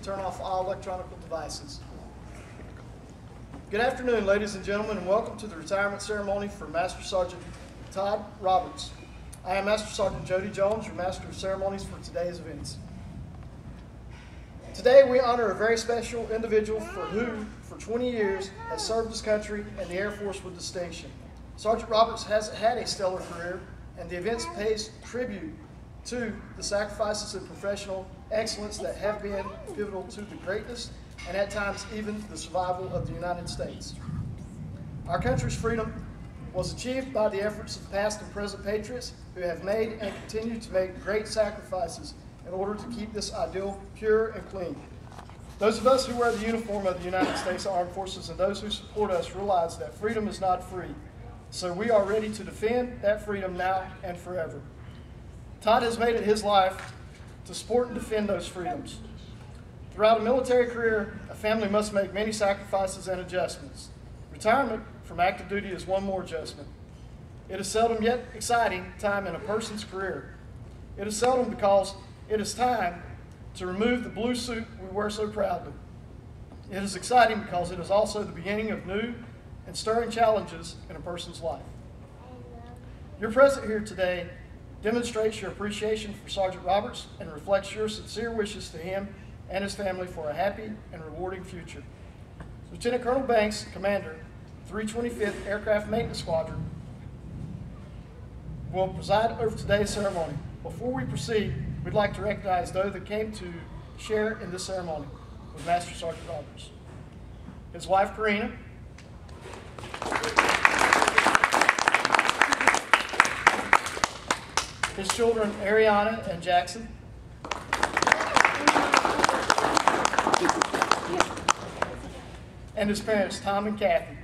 turn off all electronic devices. Good afternoon, ladies and gentlemen, and welcome to the retirement ceremony for Master Sergeant Todd Roberts. I am Master Sergeant Jody Jones, your Master of Ceremonies for today's events. Today we honor a very special individual who, for 20 years, has served his country and the Air Force with distinction. Sergeant Roberts has had a stellar career, and the events pays tribute to the sacrifices and professional excellence that have been pivotal to the greatness and at times even the survival of the United States. Our country's freedom was achieved by the efforts of past and present patriots who have made and continue to make great sacrifices in order to keep this ideal pure and clean. Those of us who wear the uniform of the United States Armed Forces and those who support us realize that freedom is not free, so we are ready to defend that freedom now and forever. Todd has made it his life to support and defend those freedoms. Throughout a military career, a family must make many sacrifices and adjustments. Retirement from active duty is one more adjustment. It is seldom yet exciting time in a person's career. It is seldom because it is time to remove the blue suit we wear so proudly. It is exciting because it is also the beginning of new and stirring challenges in a person's life. Your presence here today demonstrates your appreciation for Sergeant Roberts and reflects your sincere wishes to him and his family for a happy and rewarding future. Lieutenant Colonel Banks, Commander, 325th Aircraft Maintenance Squadron, will preside over today's ceremony. Before we proceed, we'd like to recognize those that came to share in this ceremony with Master Sergeant Roberts. His wife, Karina, his children, Ariana and Jackson, and his parents, Tom and Kathy.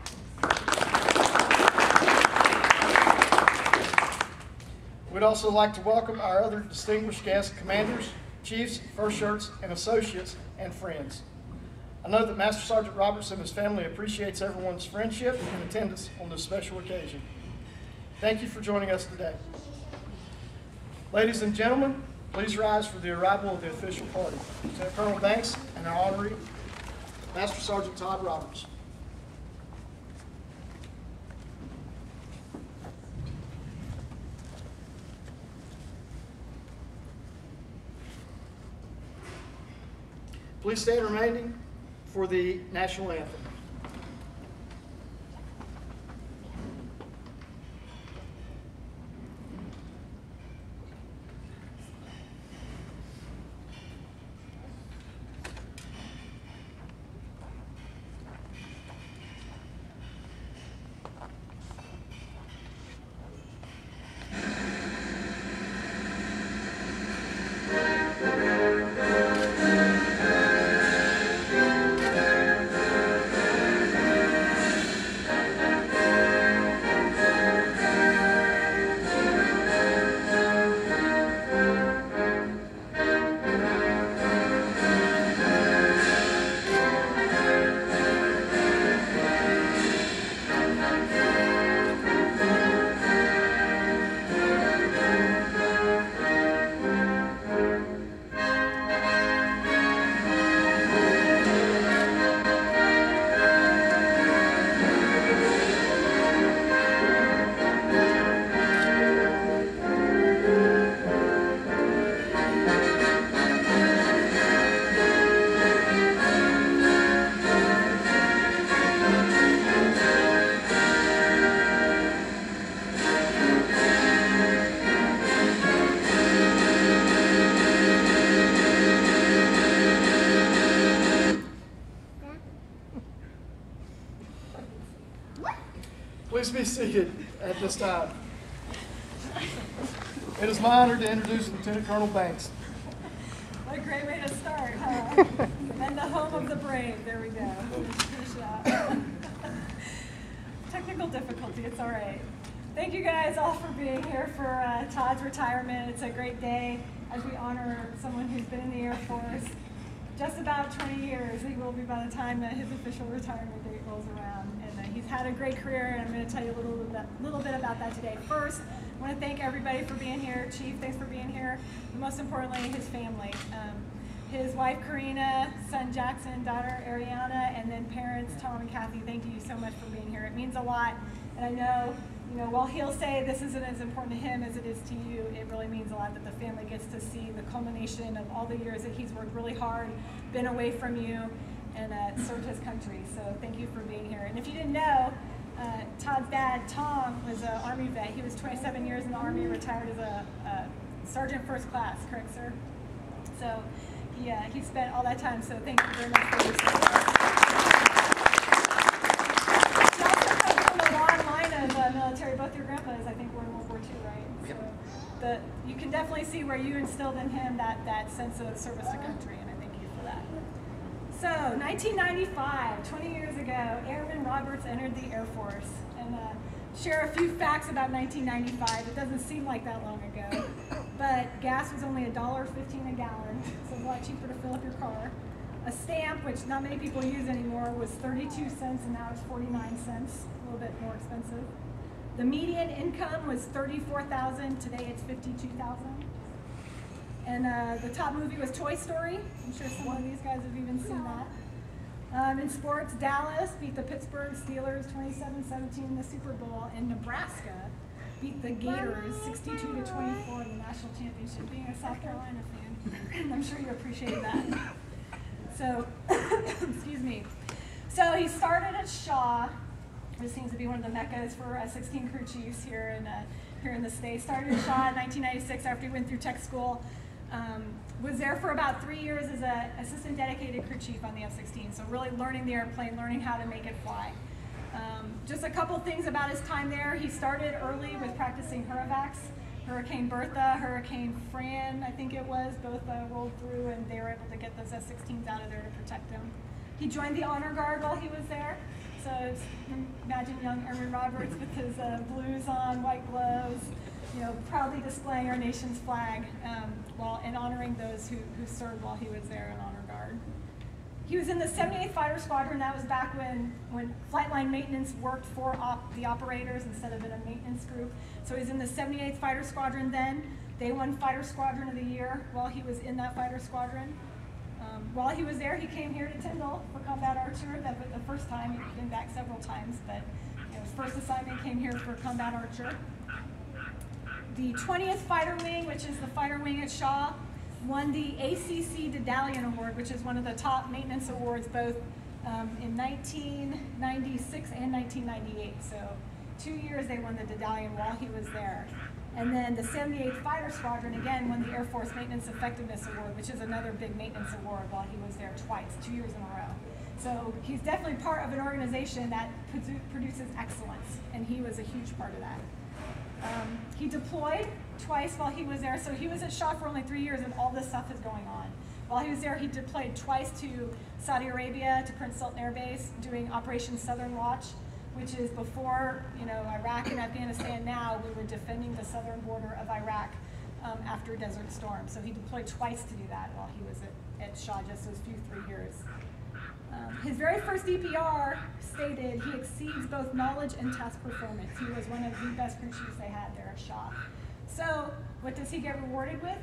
We'd also like to welcome our other distinguished guests, commanders, chiefs, first shirts, and associates, and friends. I know that Master Sergeant Roberts and his family appreciates everyone's friendship and attendance on this special occasion. Thank you for joining us today. Ladies and gentlemen, please rise for the arrival of the official party. Lieutenant Colonel Banks and our honoree, Master Sergeant Todd Roberts. Please stand remaining for the national anthem. Please be seated at this time. It is my honor to introduce Lieutenant Colonel Banks. What a great way to start, huh? And the home of the brave. There we go. Good shot. Technical difficulty, it's all right. Thank you guys all for being here for Todd's retirement. It's a great day as we honor someone who's been in the Air Force just about 20 years. He will be by the time that his official retirement date rolls around. And he's had a great career, and I'm going to tell you a little bit about that today. First, I want to thank everybody for being here. Chief, thanks for being here. But most importantly, his family. his wife Karina, son Jackson, daughter Ariana, and then parents Tom and Kathy, thank you so much for being here. It means a lot, and I know, while he'll say this isn't as important to him as it is to you, it really means a lot that the family gets to see the culmination of all the years that he's worked really hard, been away from you, and served his country. So thank you for being here. And if you didn't know, Todd's dad, Tom, was an Army vet. He was 27 years in the Army, retired as a sergeant first class, correct, sir? So he spent all that time, so thank you very much for your support. He also comes from a long line of military. Both your grandpas, I think, were in World War II, right? Yep. So you can definitely see where you instilled in him that sense of service to country, and I thank you for that. So 1995, 20 years ago, Airman Roberts entered the Air Force. And share a few facts about 1995. It doesn't seem like that long ago, but gas was only $1.15 a gallon, so a lot cheaper to fill up your car. A stamp, which not many people use anymore, was 32 cents, and now it's 49 cents, a little bit more expensive. The median income was $34,000. Today it's $52,000. And the top movie was Toy Story. I'm sure some of these guys have even seen that. In sports, Dallas beat the Pittsburgh Steelers 27-17 in the Super Bowl, and Nebraska beat the Gators 62-24 in the national championship. Being a South Carolina fan, I'm sure you appreciate that. So, excuse me. So he started at Shaw, which seems to be one of the meccas for 16 crew chiefs here in the state. Started at Shaw in 1996 after he went through tech school. Was there for about 3 years as an assistant dedicated crew chief on the F-16, so really learning the airplane, learning how to make it fly. Just a couple things about his time there. He started early with practicing Hurrivacs. Hurricane Bertha, Hurricane Fran, I think it was, both rolled through, and they were able to get those F-16s out of there to protect him. He joined the Honor Guard while he was there. So imagine young Airman Roberts with his blues on, white gloves, proudly displaying our nation's flag and honoring those who served while he was there in Honor Guard. He was in the 78th Fighter Squadron. That was back when flight line maintenance worked for the operators instead of in a maintenance group. So he was in the 78th Fighter Squadron then. They won Fighter Squadron of the Year while he was in that fighter squadron. While he was there, he came here to Tyndall for combat archer. That was the first time. He'd been back several times, but his first assignment came here for combat archer. The 20th Fighter Wing, which is the fighter wing at Shaw, won the ACC Dedallion Award, which is one of the top maintenance awards both in 1996 and 1998. So 2 years they won the Dedallion while he was there. And then the 78th Fighter Squadron, again, won the Air Force Maintenance Effectiveness Award, which is another big maintenance award while he was there twice, 2 years in a row. So he's definitely part of an organization that produces excellence, and he was a huge part of that. He deployed twice while he was there, so he was at Shaw for only 3 years, and all this stuff is going on. While he was there, he deployed twice to Saudi Arabia, to Prince Sultan Air Base, doing Operation Southern Watch, which is before Iraq and Afghanistan. Now we were defending the southern border of Iraq after Desert Storm. So he deployed twice to do that while he was at Shaw, just those 3 years. His very first DPR stated he exceeds both knowledge and task performance. He was one of the best crew chiefs they had there at Shaw. So what does he get rewarded with?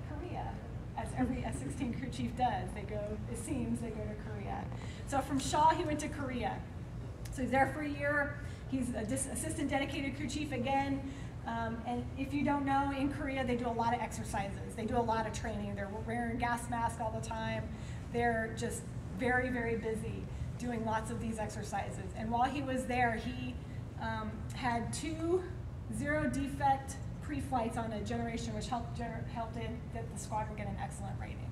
Korea, as every F-16 crew chief does. They go to Korea. So from Shaw, he went to Korea. So he's there for a year. He's an assistant dedicated crew chief again. And if you don't know, in Korea, they do a lot of exercises. They do a lot of training. They're wearing gas masks all the time. They're just very, very busy doing lots of these exercises. And while he was there, he had 2 zero-defect pre-flights on a generation, which helped get the squadron get an excellent rating.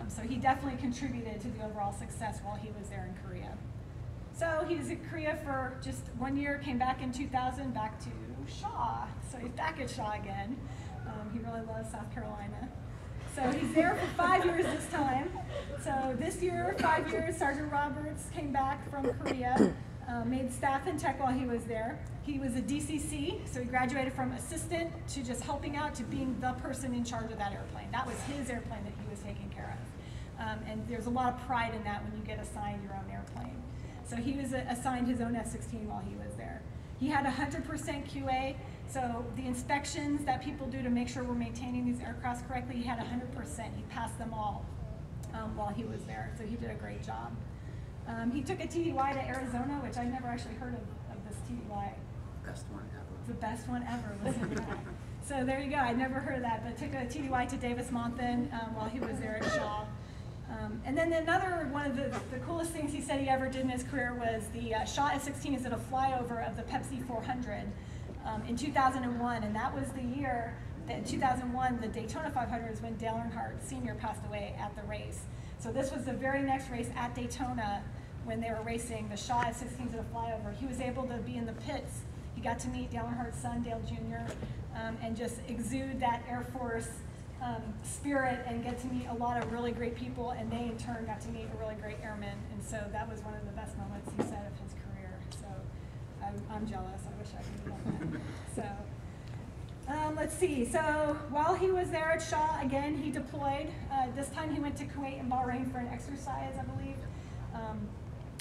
So he definitely contributed to the overall success while he was there in Korea. So he was in Korea for just 1 year, came back in 2000, back to Shaw. So he's back at Shaw again. He really loves South Carolina. So he's there for 5 years this time. So this year, 5 years, Sergeant Roberts came back from Korea, made staff and tech while he was there. He was a DCC, so he graduated from assistant to just helping out to being the person in charge of that airplane. That was his airplane that he was taking care of. And there's a lot of pride in that when you get assigned your own airplane. So he was assigned his own F-16 while he was there. He had 100% QA, so the inspections that people do to make sure we're maintaining these aircrafts correctly, he had 100%. He passed them all. while he was there, so he did a great job. He took a TDY to Arizona, which I never actually heard of this TDY. Best one ever. The best one ever, listen to that. So there you go, I never heard of that, but took a TDY to Davis-Monthan while he was there at Shaw. And then another one of the coolest things he said he ever did in his career was the Shaw F-16 is at a flyover of the Pepsi 400 in 2001, and that was the year that in 2001 the Daytona 500 is when Dale Earnhardt Sr. passed away at the race. So this was the very next race at Daytona when they were racing the Shaw F-16s at a flyover. He was able to be in the pits. He got to meet Dale Earnhardt's son, Dale Jr., and just exude that Air Force spirit and get to meet a lot of really great people, and they in turn got to meet a really great airman, and so that was one of the best moments he said of his career. So I'm jealous. I wish I could do that. So let's see. So while he was there at Shaw, again, he deployed. This time he went to Kuwait and Bahrain for an exercise, I believe,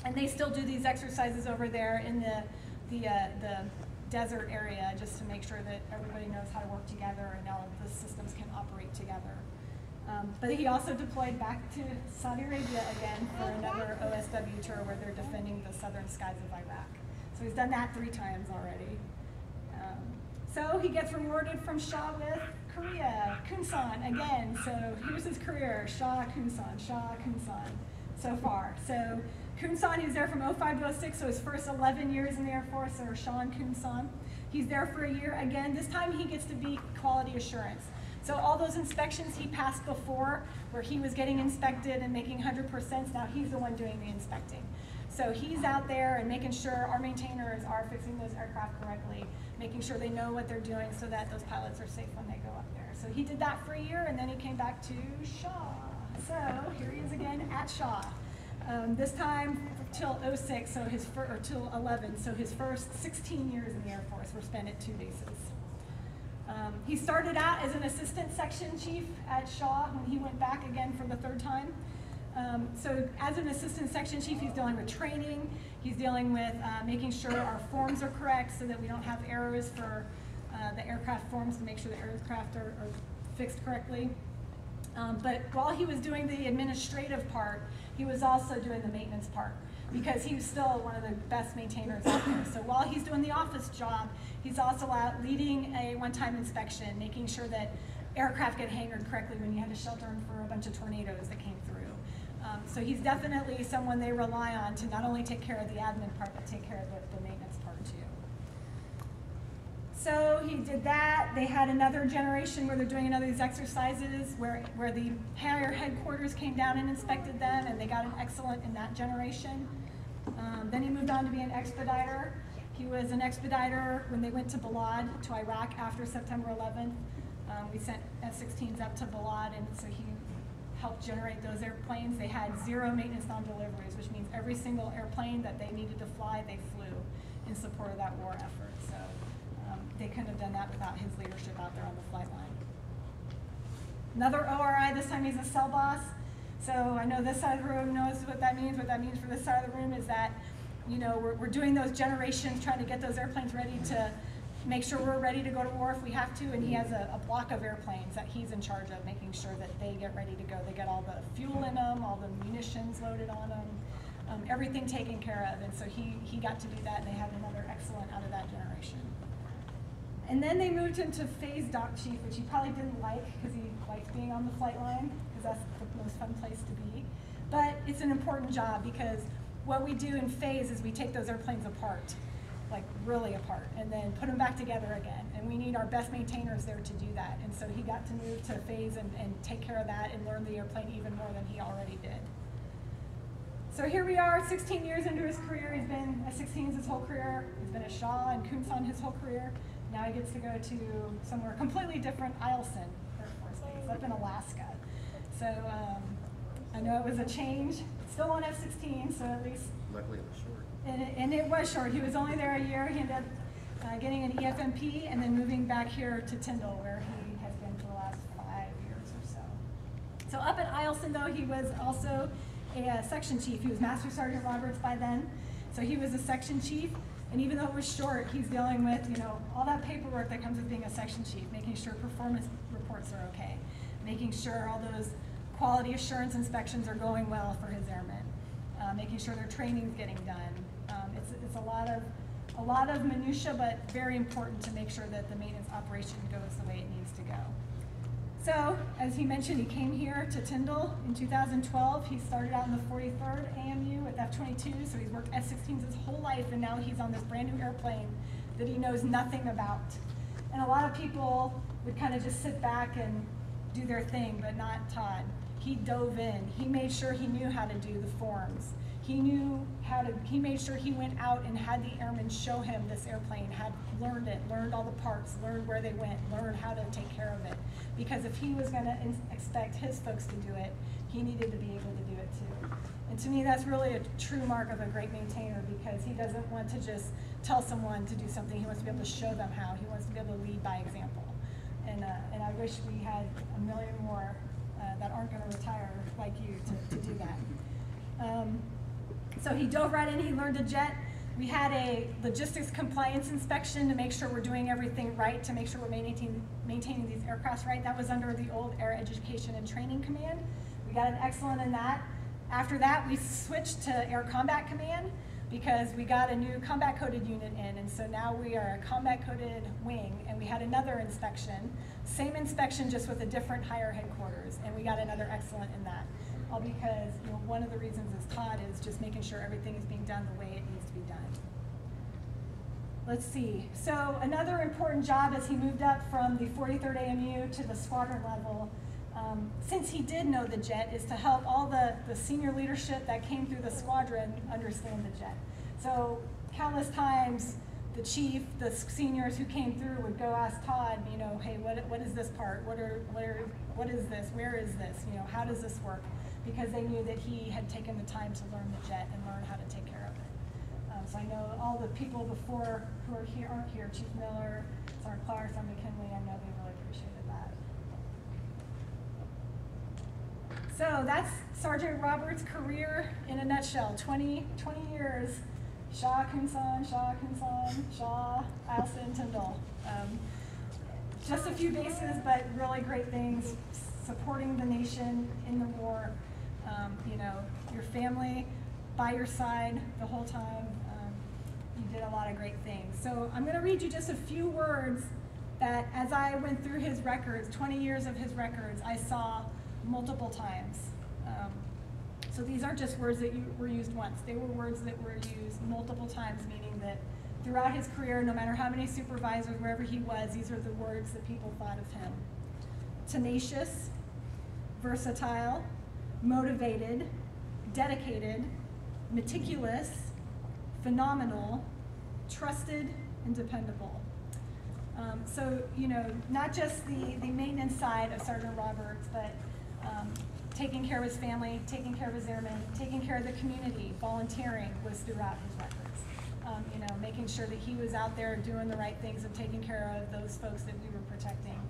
and they still do these exercises over there in the desert area, just to make sure that everybody knows how to work together and all of the systems can operate together. But he also deployed back to Saudi Arabia again for another OSW tour where they're defending the southern skies of Iraq. So he's done that 3 times already. So he gets rewarded from Shaw with Korea, Kunsan again. So here's his career, Shaw, Kunsan so far. So Kunsan, he was there from 05 to 06, so his first 11 years in the Air Force, or Sean Kunsan. He's there for a year again. This time he gets to be quality assurance. So all those inspections he passed before, where he was getting inspected and making 100%, now he's the one doing the inspecting. So he's out there and making sure our maintainers are fixing those aircraft correctly, making sure they know what they're doing so that those pilots are safe when they go up there. So he did that for a year, and then he came back to Shaw. So here he is again at Shaw. This time till 06, so or till 11, so his first 16 years in the Air Force were spent at 2 bases. He started out as an assistant section chief at Shaw when he went back again for the 3rd time. So as an assistant section chief, he's dealing with training, he's dealing with making sure our forms are correct so that we don't have errors for the aircraft forms to make sure the aircraft are fixed correctly. But while he was doing the administrative part, he was also doing the maintenance part because he was still one of the best maintainers out there. So while he's doing the office job, he's also out leading a one-time inspection, making sure that aircraft get hangared correctly when you had to shelter them for a bunch of tornadoes that came through. So he's definitely someone they rely on to not only take care of the admin part, but take care of the maintenance part too. So he did that. They had another generation where they're doing another of these exercises where the higher headquarters came down and inspected them, and they got an excellent in that generation. Then he moved on to be an expediter. He was an expediter when they went to Balad, to Iraq after September 11th. We sent F-16s up to Balad, and so he helped generate those airplanes. They had 0 maintenance non-deliveries, which means every single airplane that they needed to fly, they flew in support of that war effort. So they couldn't have done that without his leadership out there on the flight line. Another ORI, this time he's a cell boss. So I know this side of the room knows what that means. What that means for this side of the room is that, you know, we're doing those generations, trying to get those airplanes ready to make sure we're ready to go to war if we have to, and he has a block of airplanes that he's in charge of, making sure that they get ready to go. They get all the fuel in them, all the munitions loaded on them, everything taken care of, and so he got to do that, and they had another excellent out of that generation. And then they moved him to phase dock chief, which he probably didn't like because he liked being on the flight line, because that's the most fun place to be. But it's an important job because what we do in phase is we take those airplanes apart, like really apart, and then put them back together again. And we need our best maintainers there to do that. And so he got to move to phase and take care of that and learn the airplane even more than he already did. So here we are, 16 years into his career. He's been at 16s his whole career. He's been at Shaw and Kunsan his whole career. Now he gets to go to somewhere completely different, Eielson Air Force Base, up in Alaska. So I know it was a change. Still on F-16, so at least. Luckily it was short. And it was short. He was only there a year. He ended up getting an EFMP and then moving back here to Tyndall, where he has been for the last 5 years or so. So up at Eielson, though, he was also a section chief. He was Master Sergeant Roberts by then. So he was a section chief. And even though it was short, he's dealing with, you know, all that paperwork that comes with being a section chief, making sure performance reports are okay, making sure all those quality assurance inspections are going well for his airmen, making sure their training's getting done. It's a lot of minutia, but very important to make sure that the maintenance operation goes the way it needs to go. So, as he mentioned, he came here to Tyndall in 2012. He started out in the 43rd AMU with F-22, so he's worked F-16s his whole life, and now he's on this brand new airplane that he knows nothing about. And a lot of people would kind of just sit back and do their thing, but not Todd. He dove in. He made sure he knew how to do the forms. He made sure he went out and had the airmen show him this airplane, had learned it, learned all the parts, learned where they went, learned how to take care of it. Because if he was gonna expect his folks to do it, he needed to be able to do it too. And to me, that's really a true mark of a great maintainer, because he doesn't want to just tell someone to do something. He wants to be able to show them how. He wants to be able to lead by example. And I wish we had a million more that aren't gonna retire like you to do that. So he dove right in, he learned to jet. We had a logistics compliance inspection to make sure we're doing everything right, to make sure we're maintaining these aircrafts right. That was under the old Air Education and Training Command. We got an excellent in that. After that, we switched to Air Combat Command because we got a new combat coded unit in, and so now we are a combat coded wing, and we had another inspection, same inspection just with a different higher headquarters, and we got another excellent in that. All because one of the reasons is Todd is just making sure everything is being done the way it needs to be done. Let's see. So another important job as he moved up from the 43rd AMU to the squadron level, since he did know the jet, is to help all the senior leadership that came through the squadron understand the jet. So countless times the chief, the seniors who came through would go ask Todd, hey, what is this part? What is this? Where is this? How does this work? Because they knew that he had taken the time to learn the jet and learn how to take care of it. So I know all the people before who are here, aren't here, Chief Miller, Sergeant Clark, Sergeant McKinley, I know they really appreciated that. So that's Sergeant Roberts' career in a nutshell. 20 years, Shaw, Kunsan, Shaw, Alston, Tyndall. Just a few bases, but really great things. Supporting the nation in the war, your family by your side the whole time. You did a lot of great things. So I'm going to read you just a few words that, as I went through his records, 20 years of his records, I saw multiple times. So these aren't just words that were used once. They were words that were used multiple times, meaning that throughout his career, no matter how many supervisors, wherever he was, these are the words that people thought of him. Tenacious, versatile, motivated, dedicated, meticulous, phenomenal, trusted, and dependable. So, not just the maintenance side of Sergeant Roberts, but taking care of his family, taking care of his airmen, taking care of the community, volunteering was throughout his records. Making sure that he was out there doing the right things and taking care of those folks that we were protecting.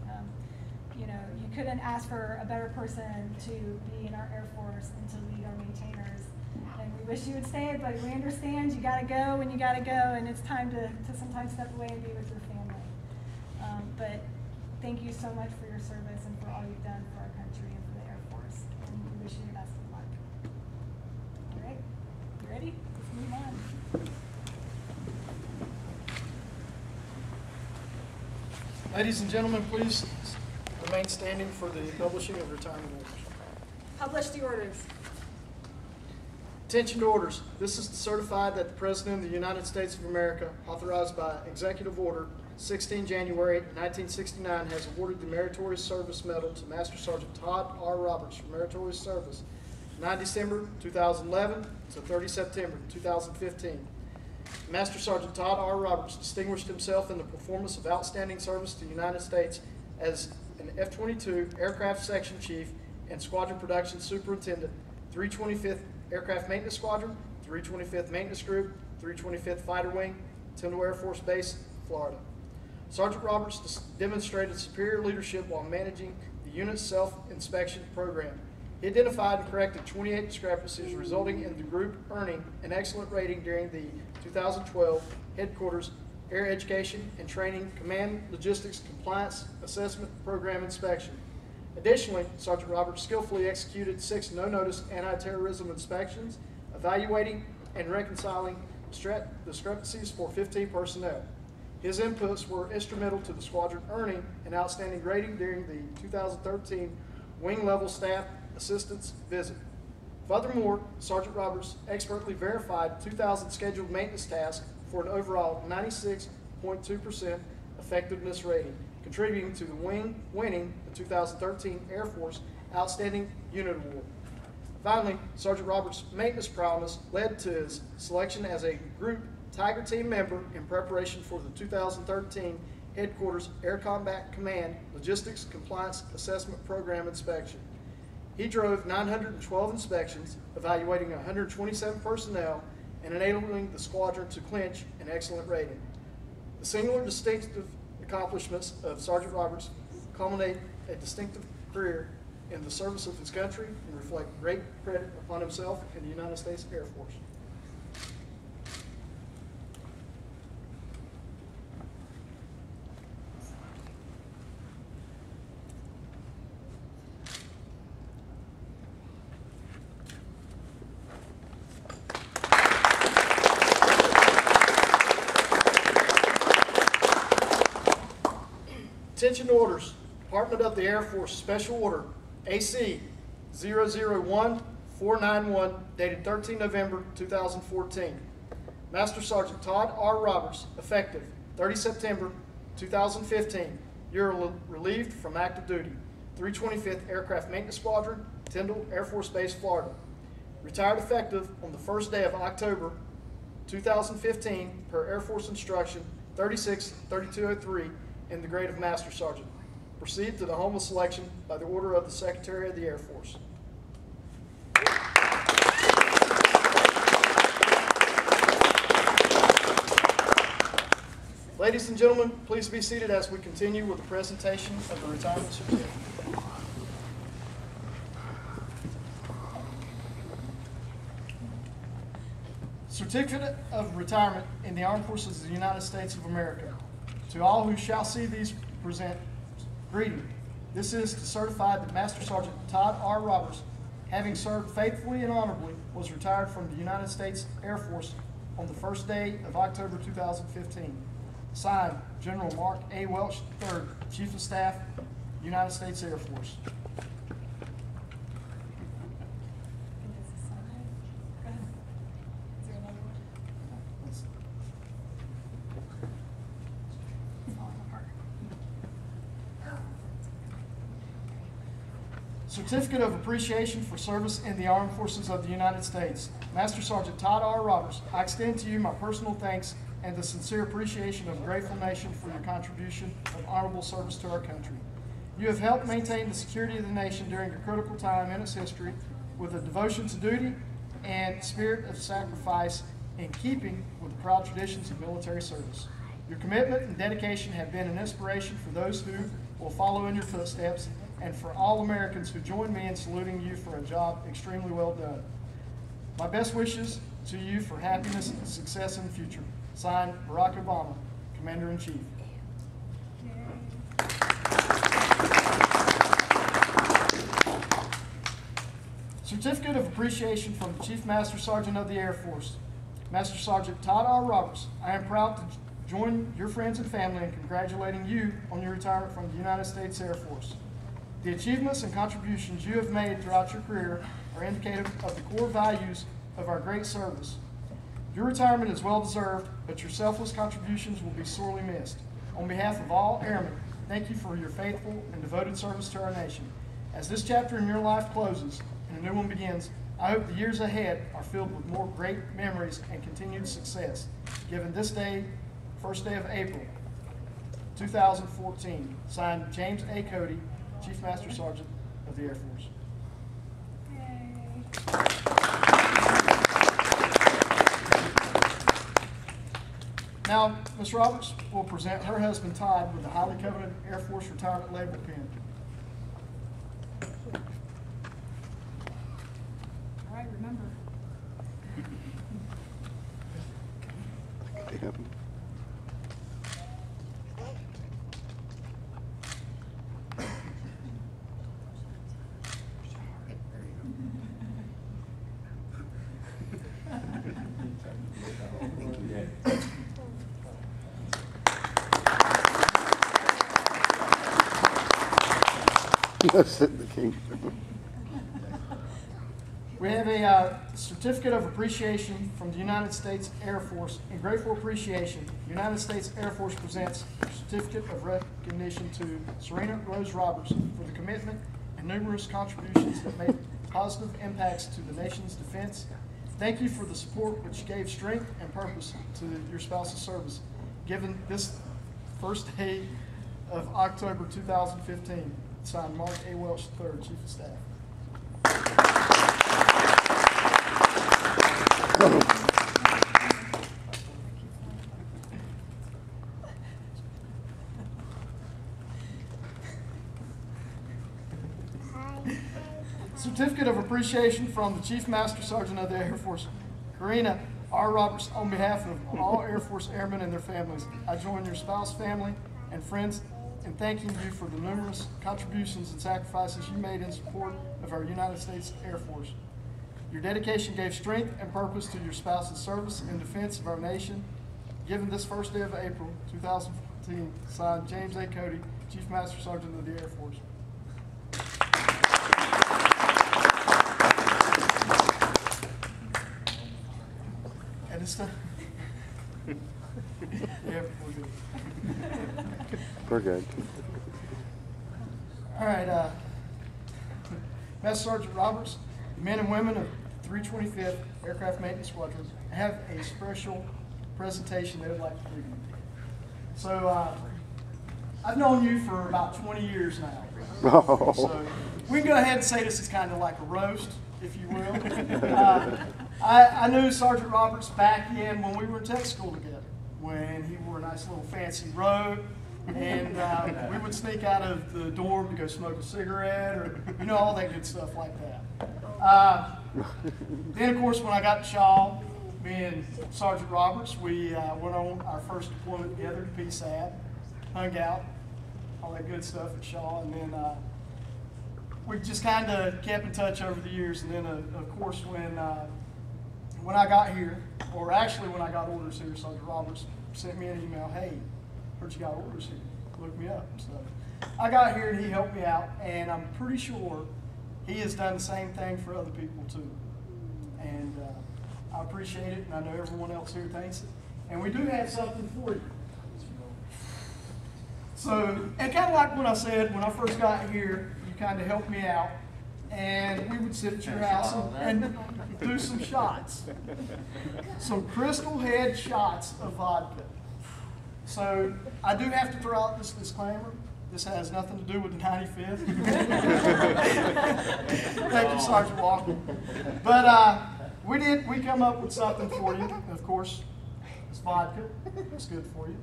You couldn't ask for a better person to be in our Air Force and to lead our maintainers. And we wish you would stay, but we understand you gotta go when you gotta go, and it's time to sometimes step away and be with your family. But thank you so much for your service and for all you've done for our country and for the Air Force. And we wish you the best of luck. All right, you ready? Let's move on. Ladies and gentlemen, please remain standing for the publishing of retirement orders. Publish the orders. Attention to orders. This is to certify that the President of the United States of America, authorized by Executive Order 16 January 1969, has awarded the Meritorious Service Medal to Master Sergeant Todd R. Roberts for meritorious service 9 December 2011 to 30 September 2015. Master Sergeant Todd R. Roberts distinguished himself in the performance of outstanding service to the United States as an F-22 Aircraft Section Chief and Squadron Production Superintendent, 325th Aircraft Maintenance Squadron, 325th Maintenance Group, 325th Fighter Wing, Tyndall Air Force Base, Florida. Sergeant Roberts demonstrated superior leadership while managing the unit's self-inspection program. He identified and corrected 28 discrepancies, resulting in the group earning an excellent rating during the 2012 Headquarters Air Education and Training Command Logistics Compliance Assessment Program inspection. Additionally, Sergeant Roberts skillfully executed 6 no-notice anti-terrorism inspections, evaluating and reconciling discrepancies for 15 personnel. His inputs were instrumental to the squadron earning an outstanding rating during the 2013 Wing Level Staff Assistance Visit. Furthermore, Sergeant Roberts expertly verified 2,000 scheduled maintenance tasks for an overall 96.2% effectiveness rating, contributing to the wing winning the 2013 Air Force Outstanding Unit Award. Finally, Sergeant Roberts' maintenance prowess led to his selection as a Group Tiger Team member in preparation for the 2013 Headquarters Air Combat Command Logistics Compliance Assessment Program inspection. He drove 912 inspections, evaluating 127 personnel and enabling the squadron to clinch an excellent rating. The singular distinctive accomplishments of Sergeant Roberts culminate a distinctive career in the service of his country and reflect great credit upon himself and the United States Air Force. Attention orders. Department of the Air Force Special Order AC 001491 dated 13 November 2014. Master Sergeant Todd R. Roberts, effective 30 September 2015. You're relieved from active duty. 325th Aircraft Maintenance Squadron, Tyndall Air Force Base, Florida. Retired effective on the first day of October 2015 per Air Force Instruction 36-3203 in the grade of Master Sergeant. Proceed to the home of selection by the order of the Secretary of the Air Force. Ladies and gentlemen, please be seated as we continue with the presentation of the retirement certificate. Certificate of Retirement in the Armed Forces of the United States of America. To all who shall see these, present greeting. This is to certify that Master Sergeant Todd R. Roberts, having served faithfully and honorably, was retired from the United States Air Force on the first day of October 2015. Signed, General Mark A. Welch III, Chief of Staff, United States Air Force. Certificate of Appreciation for Service in the Armed Forces of the United States. Master Sergeant Todd R. Roberts, I extend to you my personal thanks and the sincere appreciation of a grateful nation for your contribution of honorable service to our country. You have helped maintain the security of the nation during a critical time in its history with a devotion to duty and spirit of sacrifice in keeping with the proud traditions of military service. Your commitment and dedication have been an inspiration for those who will follow in your footsteps and for all Americans who join me in saluting you for a job extremely well done. My best wishes to you for happiness and success in the future. Signed, Barack Obama, Commander-in-Chief. Certificate of Appreciation from the Chief Master Sergeant of the Air Force. Master Sergeant Todd R. Roberts, I am proud to join your friends and family in congratulating you on your retirement from the United States Air Force. The achievements and contributions you have made throughout your career are indicative of the core values of our great service. Your retirement is well deserved, but your selfless contributions will be sorely missed. On behalf of all airmen, thank you for your faithful and devoted service to our nation. As this chapter in your life closes and a new one begins, I hope the years ahead are filled with more great memories and continued success. Given this day, first day of April, 2014, signed James A. Cody, Chief Master Sergeant of the Air Force. Yay. Now, Ms. Roberts will present her husband Todd with the highly coveted Air Force retirement label pin. All right, remember. We have a certificate of appreciation from the United States Air Force. In grateful appreciation, the United States Air Force presents a certificate of recognition to Serena Rose Roberts for the commitment and numerous contributions that made positive impacts to the nation's defense. Thank you for the support which gave strength and purpose to your spouse's service, given this first day of October 2015. Signed, Mark A. Welch III, Chief of Staff. Certificate of appreciation from the Chief Master Sergeant of the Air Force, Karina R. Roberts, on behalf of all Air Force airmen and their families. I join your spouse, family, and friends in thanking you for the numerous contributions and sacrifices you made in support of our United States Air Force. Your dedication gave strength and purpose to your spouse's service in defense of our nation. Given this first day of April 2014, signed, James A. Cody, Chief Master Sergeant of the Air Force. And it's time. Yeah, we're good. We're good. All right, Master Sergeant Roberts, the men and women of 325th Aircraft Maintenance Squadron have a special presentation they would like to give you. So, I've known you for about 20 years now. Oh. So, we can go ahead and say this is kind of like a roast, if you will. I knew Sergeant Roberts back in when we were in tech school together, when he wore a nice little fancy robe, and we would sneak out of the dorm to go smoke a cigarette, or all that good stuff like that. Then, of course, when I got to Shaw, me and Sergeant Roberts, we went on our first deployment together to PSAD, hung out, all that good stuff at Shaw, and then we just kind of kept in touch over the years. And then, of course, when I got here, or actually when I got orders here, Sergeant Roberts sent me an email, hey, heard you got orders here, look me up. So I got here and he helped me out, and I'm pretty sure he has done the same thing for other people too. And I appreciate it, and I know everyone else here thanks it. And we do have something for you. So, and kind of like what I said, when I first got here, you kind of helped me out, and we would sit at your house and do some shots. Some Crystal Head shots of vodka. So, I do have to throw out this disclaimer. This has nothing to do with the 95th. Thank you, Sergeant Walker. But we come up with something for you. Of course, it's vodka. It's good for you.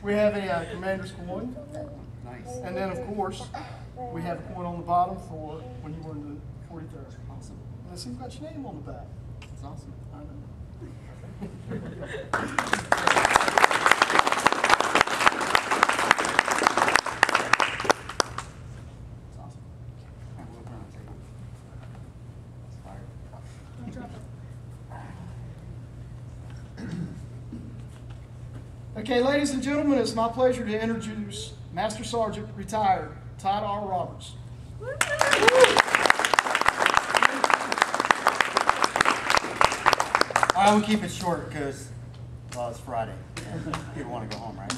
We have a commander's coin. Nice. And then, of course, we have a coin on the bottom for when you were in the 43rd. Awesome. And I see you've got your name on the back. That's awesome. I know. That's awesome. All right, we'll put it on the table. It's fire. Okay, ladies and gentlemen, it's my pleasure to introduce Master Sergeant Retired Todd R. Roberts. I will keep it short because, well, it's Friday and people want to go home, right?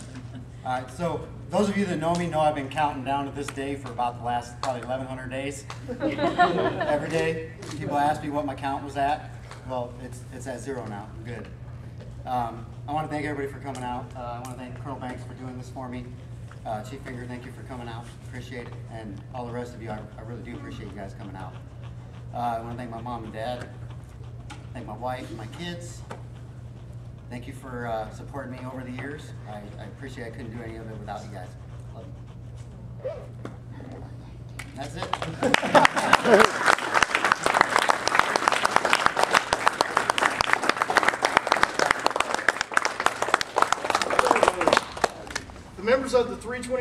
All right, so those of you that know me know I've been counting down to this day for about the last probably 1,100 days. Every day, people ask me what my count was at. Well, it's at 0 now. I'm good. I want to thank everybody for coming out. I want to thank Colonel Banks for doing this for me. Chief Finger, thank you for coming out. Appreciate it. And all the rest of you, I really do appreciate you guys coming out. I want to thank my mom and dad. Thank my wife and my kids. Thank you for supporting me over the years. I appreciate it. I couldn't do any of it without you guys. Love you. That's it. The members of the 320